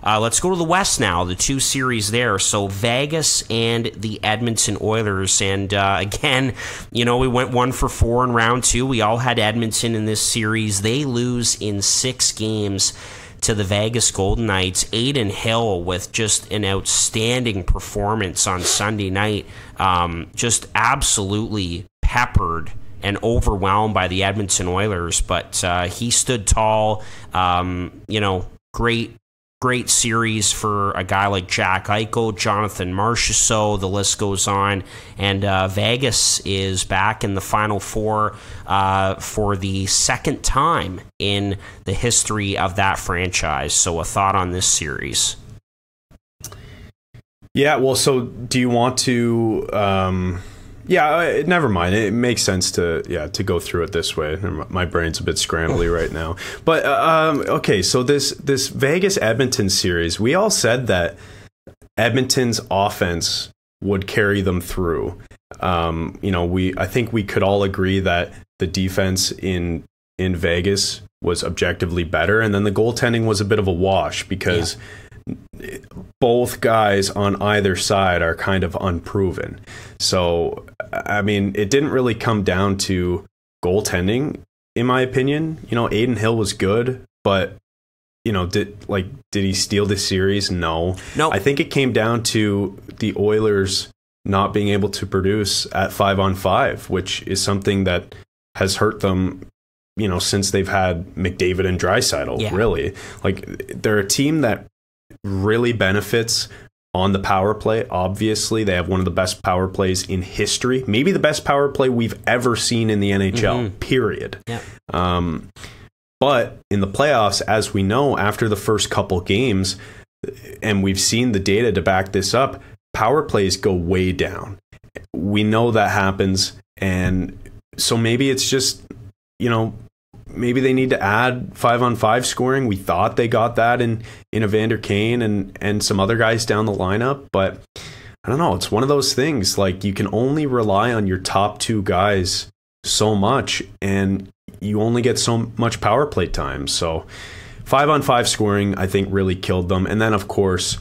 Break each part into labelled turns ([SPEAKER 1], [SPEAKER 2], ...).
[SPEAKER 1] let's go to the West now, the two series there. So Vegas and the Edmonton Oilers. And again, we went 1-for-4 in round two. We all had Edmonton in this series. They lose in 6 games to the Vegas Golden Knights. Adin Hill with just an outstanding performance on Sunday night. Just absolutely peppered and overwhelmed by the Edmonton Oilers, but he stood tall. Great series for a guy like Jack Eichel, Jonathan Marchessault, the list goes on. And Vegas is back in the Final Four for the second time in the history of that franchise. So a thought on this series?
[SPEAKER 2] Yeah, well, so do you want to... never mind. It makes sense to go through it this way. My brain's a bit scrambly right now. But okay, so this Vegas Edmonton series, we all said that Edmonton's offense would carry them through. I think we could all agree that the defense in Vegas was objectively better, and then the goaltending was a bit of a wash because both guys on either side are kind of unproven. So, I mean, it didn't really come down to goaltending, in my opinion. Adin Hill was good, but, did he steal the series? No. I think it came down to the Oilers not being able to produce at 5-on-5, which is something that has hurt them, since they've had McDavid and Draisaitl, really. They're a team that really benefits on the power play. Obviously, they have one of the best power plays in history, maybe the best power play we've ever seen in the NHL, period. But in the playoffs, as we know, after the first couple games, and we've seen the data to back this up, power plays go way down. We know that happens, and so maybe it's just, maybe they need to add 5-on-5 scoring. We thought they got that in Evander Kane and some other guys down the lineup, but I don't know. It's one of those things. You can only rely on your top two guys so much, and you only get so much power play time. So 5-on-5 scoring, I think, really killed them. And then, of course,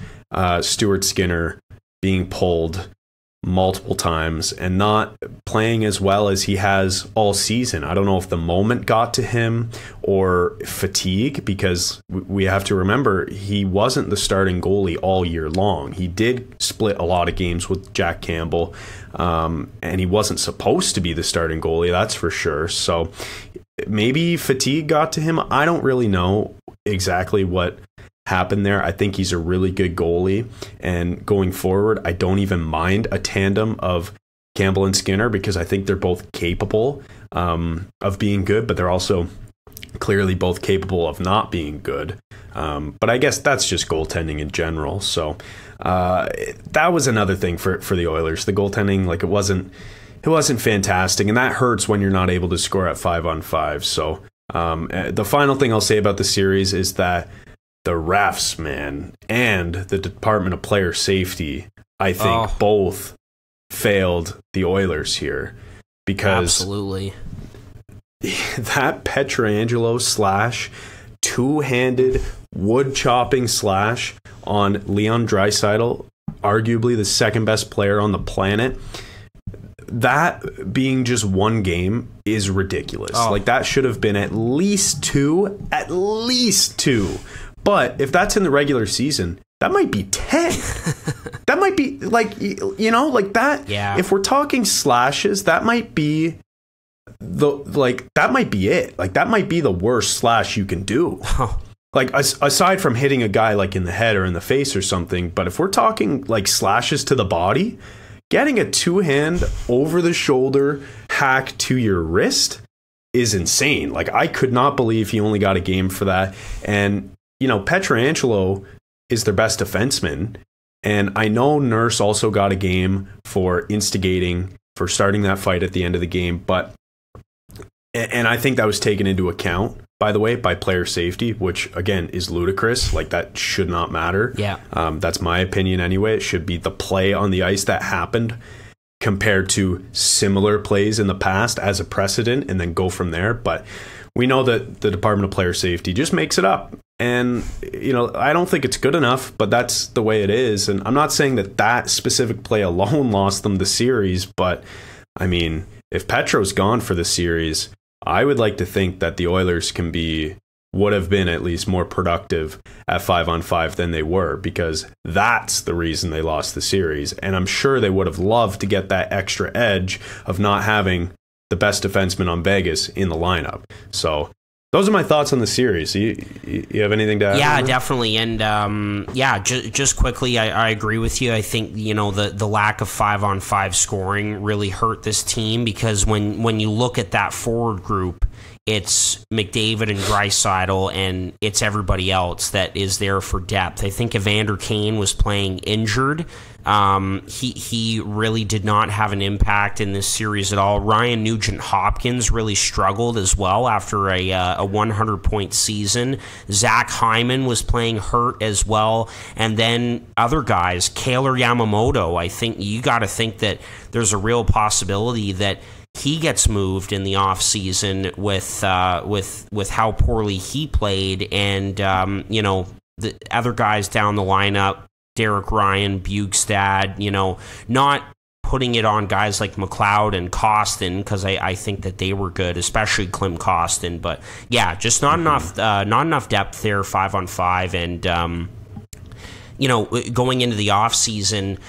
[SPEAKER 2] Stuart Skinner being pulled multiple times and not playing as well as he has all season. I don't know if the moment got to him or fatigue, because we have to remember he wasn't the starting goalie all year long. He did split a lot of games with Jack Campbell, and he wasn't supposed to be the starting goalie, that's for sure. So maybe fatigue got to him. I don't really know exactly what happened there. I think he's a really good goalie, and going forward, I don't even mind a tandem of Campbell and Skinner, because I think they're both capable of being good, but they're also clearly both capable of not being good. But I guess that's just goaltending in general. So that was another thing for the Oilers. The goaltending, it wasn't fantastic, and that hurts when you're not able to score at 5-on-5. So the final thing I'll say about the series is that the refs, man, and the Department of Player Safety, I think both failed the Oilers here, because
[SPEAKER 1] absolutely
[SPEAKER 2] that Pietrangelo slash two-handed wood chopping slash on Leon Draisaitl, arguably the second best player on the planet, that being just one game is ridiculous. That should have been at least two. But if that's in the regular season, that might be 10. That might be that.
[SPEAKER 1] Yeah.
[SPEAKER 2] If we're talking slashes, that might be that might be it. That might be the worst slash you can do. Aside from hitting a guy in the head or in the face or something. But if we're talking slashes to the body, getting a two-hand over the shoulder hack to your wrist is insane. I could not believe he only got a game for that. And Pietrangelo is their best defenseman. And I know Nurse also got a game for instigating, for starting that fight at the end of the game. And I think that was taken into account, by the way, by player safety, which, again, is ludicrous. That should not matter.
[SPEAKER 1] Yeah.
[SPEAKER 2] That's my opinion anyway. It should be the play on the ice that happened compared to similar plays in the past as a precedent, and then go from there. But we know that the Department of Player Safety just makes it up. And, I don't think it's good enough, but that's the way it is. And I'm not saying that specific play alone lost them the series, but I mean, if Petro's gone for the series, I would like to think that the Oilers would have been at least more productive at 5-on-5 than they were, because that's the reason they lost the series. And I'm sure they would have loved to get that extra edge of not having the best defenseman on Vegas in the lineup. So those are my thoughts on the series. You have anything to add?
[SPEAKER 1] Yeah, definitely. And just quickly, I agree with you. I think, the lack of 5-on-5 scoring really hurt this team, because when you look at that forward group, it's McDavid and Draisaitl, and it's everybody else that is there for depth. I think Evander Kane was playing injured. He really did not have an impact in this series at all. Ryan Nugent-Hopkins really struggled as well after a 100-point season. Zach Hyman was playing hurt as well. And then other guys, Kailer Yamamoto, I think you got to think that there's a real possibility that he gets moved in the offseason with how poorly he played. And, the other guys down the lineup, Derek Ryan, Bjugstad, not putting it on guys like McLeod and Costin, because I think that they were good, especially Klim Kostin. But yeah, just not enough depth there, 5-on-5. And, going into the offseason,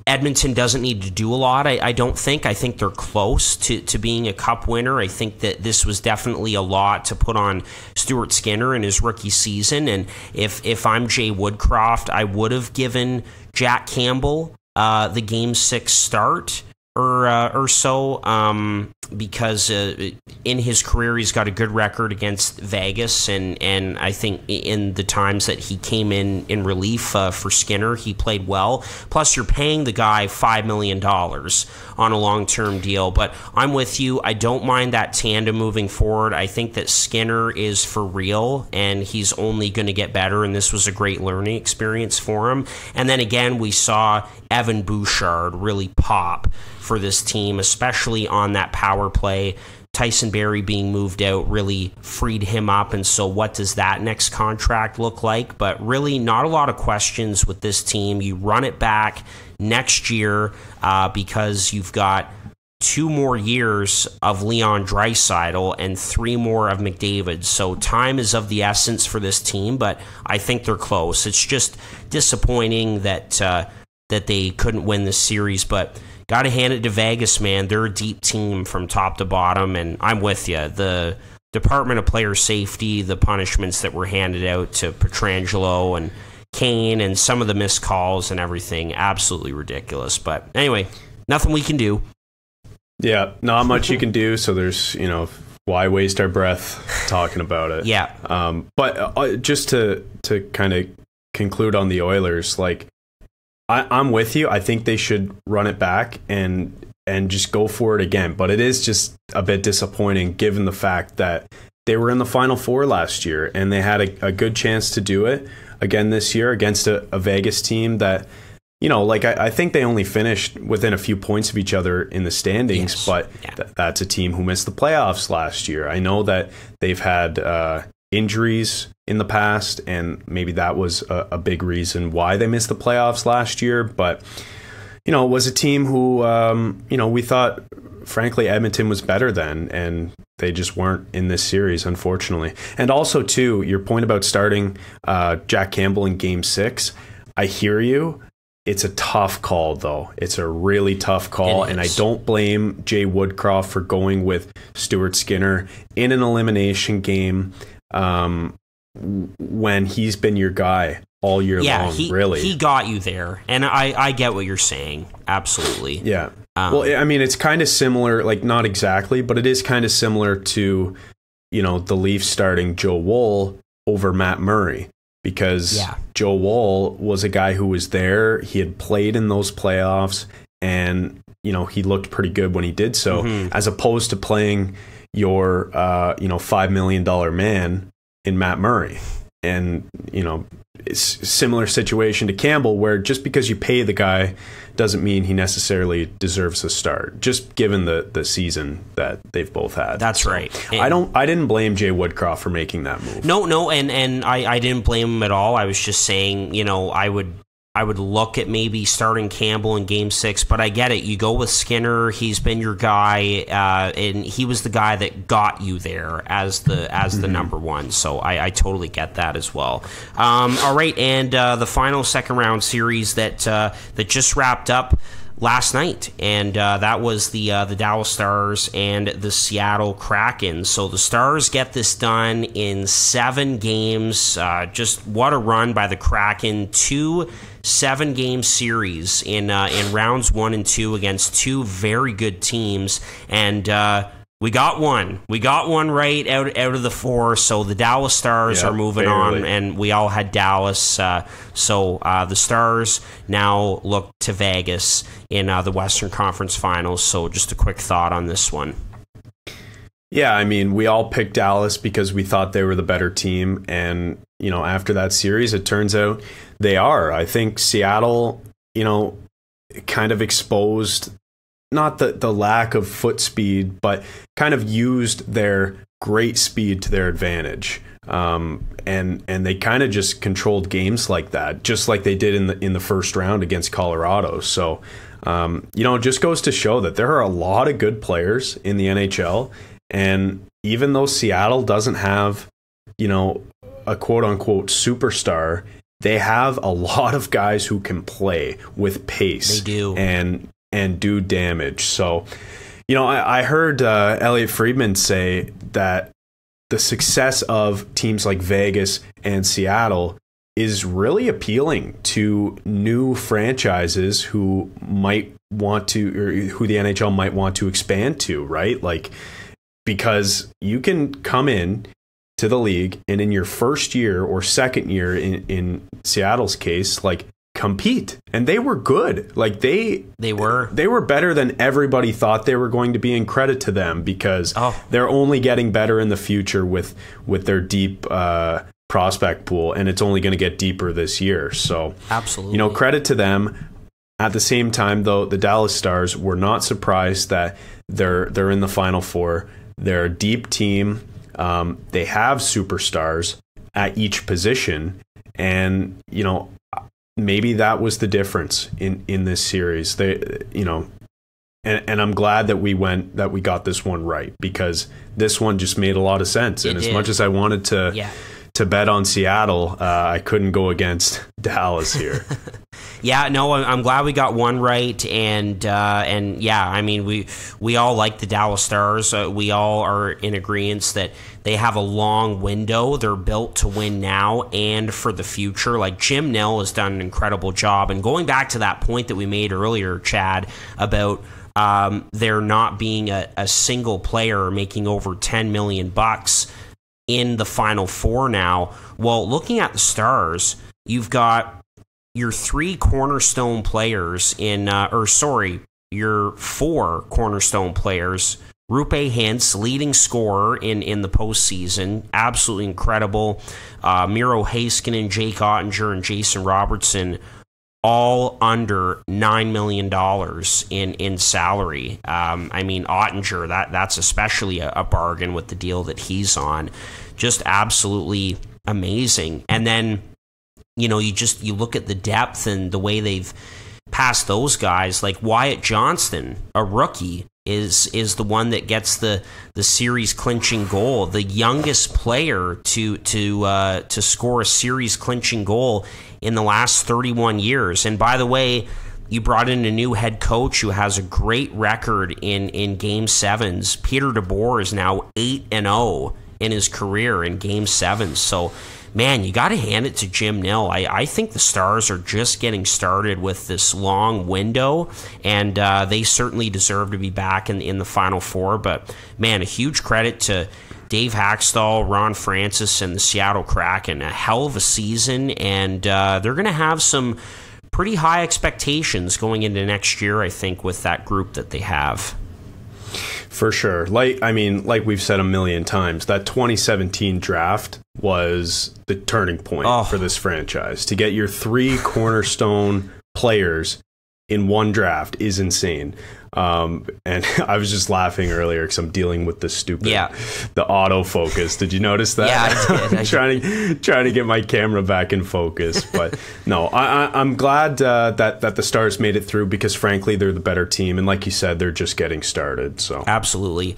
[SPEAKER 1] Edmonton doesn't need to do a lot, I don't think. I think they're close to being a cup winner. I think that this was definitely a lot to put on Stuart Skinner in his rookie season. And if I'm Jay Woodcroft, I would have given Jack Campbell the Game 6 start or so, because in his career he's got a good record against Vegas, and I think in the times that he came in relief for Skinner, he played well. Plus, you're paying the guy $5 million on a long-term deal. But I'm with you. I don't mind that tandem moving forward. I think that Skinner is for real, and he's only going to get better, and this was a great learning experience for him. And then again, we saw Evan Bouchard really pop for this team, especially on that power play. Tyson Barrie being moved out really freed him up, and so what does that next contract look like? But really not a lot of questions with this team. You run it back next year because you've got 2 more years of Leon Draisaitl and 3 more of McDavid. So time is of the essence for this team, but I think they're close. It's just disappointing that they couldn't win this series, but got to hand it to Vegas, man. They're a deep team from top to bottom, and I'm with you. The Department of Player Safety, the punishments that were handed out to Pietrangelo and Kane, and some of the missed calls and everything, absolutely ridiculous. But anyway, nothing we can do.
[SPEAKER 2] Yeah, not much you can do, so there's, why waste our breath talking about it?
[SPEAKER 1] Yeah.
[SPEAKER 2] But just to kind of conclude on the Oilers, I'm with you. I think they should run it back and just go for it again. But it is just a bit disappointing given the fact that they were in the Final Four last year and they had a good chance to do it again this year against a Vegas team that, I think they only finished within a few points of each other in the standings, yes. But that's a team who missed the playoffs last year. I know that they've had injuries in the past, and maybe that was a big reason why they missed the playoffs last year. But, it was a team who, we thought, frankly, Edmonton was better than, and they just weren't in this series, unfortunately. And also, too, your point about starting Jack Campbell in Game 6, I hear you. It's a tough call, though. It's a really tough call, and I don't blame Jay Woodcroft for going with Stuart Skinner in an elimination game when he's been your guy all year long, really.
[SPEAKER 1] He got you there, and I get what you're saying. Absolutely.
[SPEAKER 2] Yeah. Well, I mean, it's kind of similar, not exactly, but it is kind of similar to, the Leafs starting Joe Woll over Matt Murray. Because Joe Woll was a guy who was there. He had played in those playoffs, and he looked pretty good when he did so, as opposed to playing your $5 million man in Matt Murray. and it's a similar situation to Campbell, where just because you pay the guy doesn't mean he necessarily deserves a start, just given the season that they've both had.
[SPEAKER 1] That's right.
[SPEAKER 2] And I didn't blame Jay Woodcroft for making that move.
[SPEAKER 1] No, and I didn't blame him at all. I was just saying, I would look at maybe starting Campbell in Game 6, but I get it. You go with Skinner. He's been your guy, and he was the guy that got you there as the number one. So I totally get that as well. All right, and the final second round series that just wrapped up last night, and that was the Dallas Stars and the Seattle Kraken. So the Stars get this done in 7 games. Just what a run by the Kraken! 2 7-game series in rounds 1 and 2 against 2 very good teams, and we got one. We got one right out of the 4. So the Dallas Stars are moving on, and we all had Dallas. So the Stars now look to Vegas in the Western Conference Finals. So just a quick thought on this one.
[SPEAKER 2] Yeah, I mean, we all picked Dallas because we thought they were the better team. And, after that series, it turns out they are. I think Seattle, kind of exposed not the lack of foot speed, but kind of used their great speed to their advantage. And they kind of just controlled games like that, just like they did in the first round against Colorado. So, it just goes to show that there are a lot of good players in the NHL. And even though Seattle doesn't have, a quote unquote superstar, they have a lot of guys who can play with pace.
[SPEAKER 1] They do.
[SPEAKER 2] And do damage. So, I heard Elliot Friedman say that the success of teams like Vegas and Seattle is really appealing to new franchises who might want to, or who the NHL might want to expand to, right? Like, because you can come in to the league and in your first year or second year in Seattle's case, like, compete, and they were good. Like they were better than everybody thought they were going to be, and credit to them, because they're only getting better in the future with their deep prospect pool, and it's only going to get deeper this year. So
[SPEAKER 1] absolutely,
[SPEAKER 2] credit to them. At the same time, though, the Dallas Stars were not surprised that they're in the Final Four. They're a deep team. They have superstars at each position, and maybe that was the difference in this series. And I'm glad that we got this one right, because this one just made a lot of sense. And as much as I wanted to bet on Seattle, I couldn't go against Dallas here.
[SPEAKER 1] Yeah, no, I'm glad we got one right, and yeah, I mean, we all like the Dallas Stars. We all are in agreement that they have a long window. They're built to win now and for the future. Like, Jim Nill has done an incredible job, and going back to that point that we made earlier, Chad, about there not being a single player making over $10 million in the Final Four now. Well, looking at the Stars, you've got your 3 cornerstone players your 4 cornerstone players. Roope Hintz, leading scorer in the postseason, absolutely incredible. Miro Heiskanen, Jake Ottinger, and Jason Robertson, all under $9 million in salary. I mean, Ottinger, that's especially a bargain with the deal that he's on. Just absolutely amazing. And then, you look at the depth and the way they've passed those guys. Like Wyatt Johnston, a rookie, is the one that gets the series clinching goal, the youngest player to score a series clinching goal in the last 31 years. And by the way, you brought in a new head coach who has a great record in Game 7s. Peter DeBoer is now 8-0 in his career in Game 7s. So, man, you got to hand it to Jim Nill. I think the Stars are just getting started with this long window, and they certainly deserve to be back in the Final Four. But, man, a huge credit to Dave Haxtell, Ron Francis, and the Seattle Kraken. A hell of a season, and they're going to have some pretty high expectations going into next year, I think, with that group that they have.
[SPEAKER 2] For sure. Like we've said a million times, that 2017 draft was the turning point for this franchise. To get your 3 cornerstone players in one draft is insane. And I was just laughing earlier because I'm dealing with the the autofocus. Did you notice that?
[SPEAKER 1] Yeah, I
[SPEAKER 2] did. trying to get my camera back in focus. But no, I'm glad that the Stars made it through, because frankly, they're the better team. And like you said, they're just getting started. So
[SPEAKER 1] absolutely.